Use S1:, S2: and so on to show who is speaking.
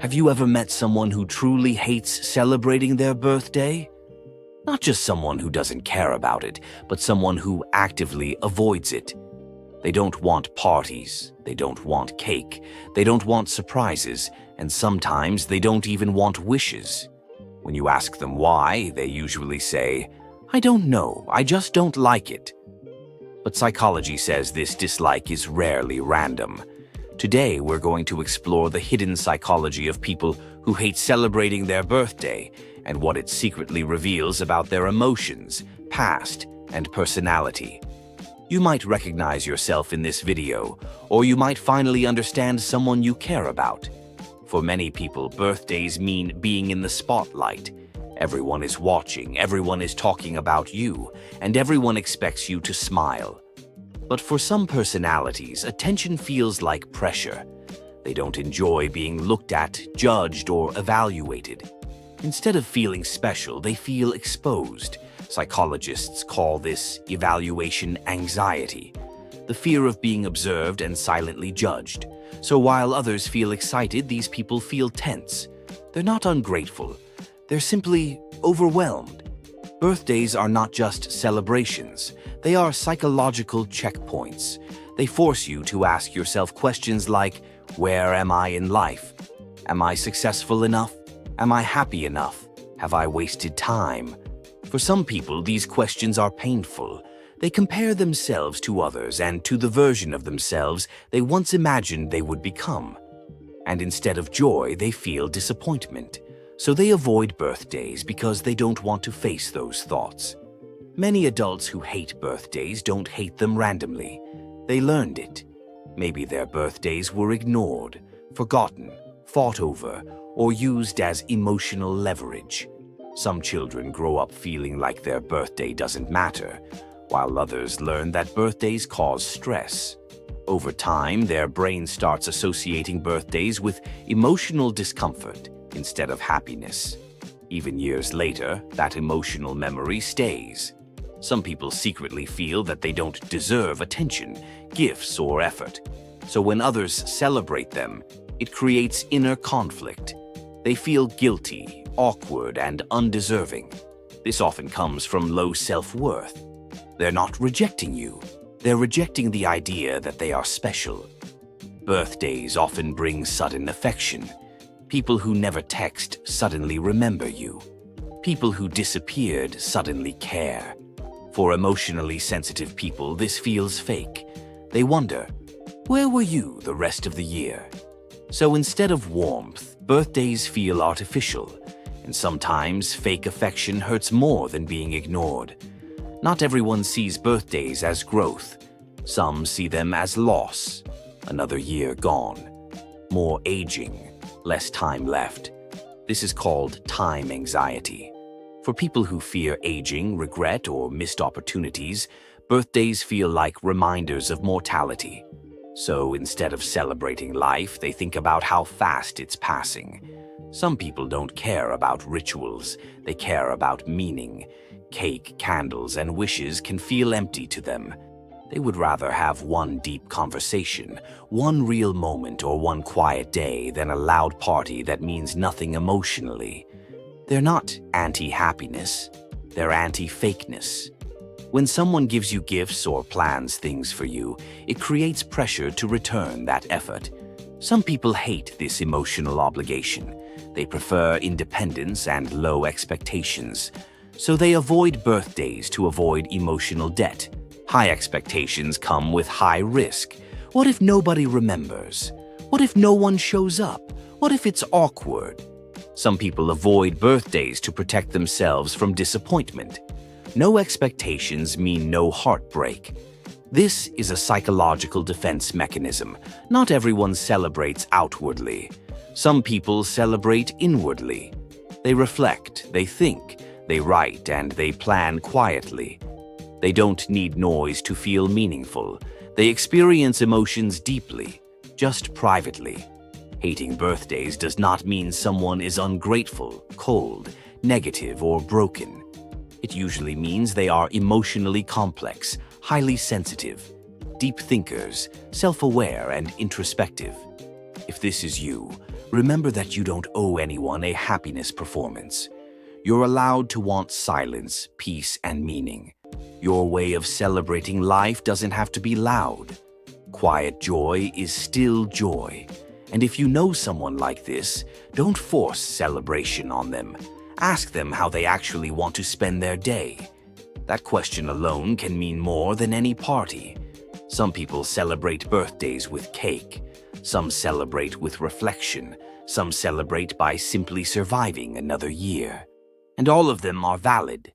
S1: Have you ever met someone who truly hates celebrating their birthday? Not just someone who doesn't care about it, but someone who actively avoids it. They don't want parties, they don't want cake, they don't want surprises, and sometimes they don't even want wishes. When you ask them why, they usually say, "I don't know, I just don't like it." But psychology says this dislike is rarely random. Today, we're going to explore the hidden psychology of people who hate celebrating their birthday and what it secretly reveals about their emotions, past, and personality. You might recognize yourself in this video, or you might finally understand someone you care about. For many people, birthdays mean being in the spotlight. Everyone is watching, everyone is talking about you, and everyone expects you to smile. But for some personalities, attention feels like pressure. They don't enjoy being looked at, judged, or evaluated. Instead of feeling special, they feel exposed. Psychologists call this evaluation anxiety, the fear of being observed and silently judged. So while others feel excited, these people feel tense. They're not ungrateful. They're simply overwhelmed. Birthdays are not just celebrations. They are psychological checkpoints. They force you to ask yourself questions like, where am I in life? Am I successful enough? Am I happy enough? Have I wasted time? For some people, these questions are painful. They compare themselves to others and to the version of themselves they once imagined they would become. And instead of joy, they feel disappointment. So they avoid birthdays because they don't want to face those thoughts. Many adults who hate birthdays don't hate them randomly. They learned it. Maybe their birthdays were ignored, forgotten, fought over, or used as emotional leverage. Some children grow up feeling like their birthday doesn't matter, while others learn that birthdays cause stress. Over time, their brain starts associating birthdays with emotional discomfort instead of happiness. Even years later, that emotional memory stays. Some people secretly feel that they don't deserve attention, gifts, or effort. So when others celebrate them, it creates inner conflict. They feel guilty, awkward, and undeserving. This often comes from low self-worth. They're not rejecting you. They're rejecting the idea that they are special. Birthdays often bring sudden affection. People who never text suddenly remember you. People who disappeared suddenly care. For emotionally sensitive people, this feels fake. They wonder, where were you the rest of the year? So instead of warmth, birthdays feel artificial, and sometimes fake affection hurts more than being ignored. Not everyone sees birthdays as growth. Some see them as loss, another year gone, more aging, less time left. This is called time anxiety. For people who fear aging, regret, or missed opportunities, birthdays feel like reminders of mortality. So instead of celebrating life, they think about how fast it's passing. Some people don't care about rituals, they care about meaning. Cake, candles, and wishes can feel empty to them. They would rather have one deep conversation, one real moment, or one quiet day than a loud party that means nothing emotionally. They're not anti-happiness, they're anti-fakeness. When someone gives you gifts or plans things for you, it creates pressure to return that effort. Some people hate this emotional obligation. They prefer independence and low expectations. So they avoid birthdays to avoid emotional debt. High expectations come with high risk. What if nobody remembers? What if no one shows up? What if it's awkward? Some people avoid birthdays to protect themselves from disappointment. No expectations mean no heartbreak. This is a psychological defense mechanism. Not everyone celebrates outwardly. Some people celebrate inwardly. They reflect, they think, they write, and they plan quietly. They don't need noise to feel meaningful. They experience emotions deeply, just privately. Hating birthdays does not mean someone is ungrateful, cold, negative, or broken. It usually means they are emotionally complex, highly sensitive, deep thinkers, self-aware, and introspective. If this is you, Remember that you don't owe anyone a happiness performance. You're allowed to want silence, peace, and meaning. Your way of celebrating life doesn't have to be loud. Quiet joy is still joy. And if you know someone like this, don't force celebration on them. Ask them how they actually want to spend their day. That question alone can mean more than any party. Some people celebrate birthdays with cake. Some celebrate with reflection. Some celebrate by simply surviving another year. And all of them are valid.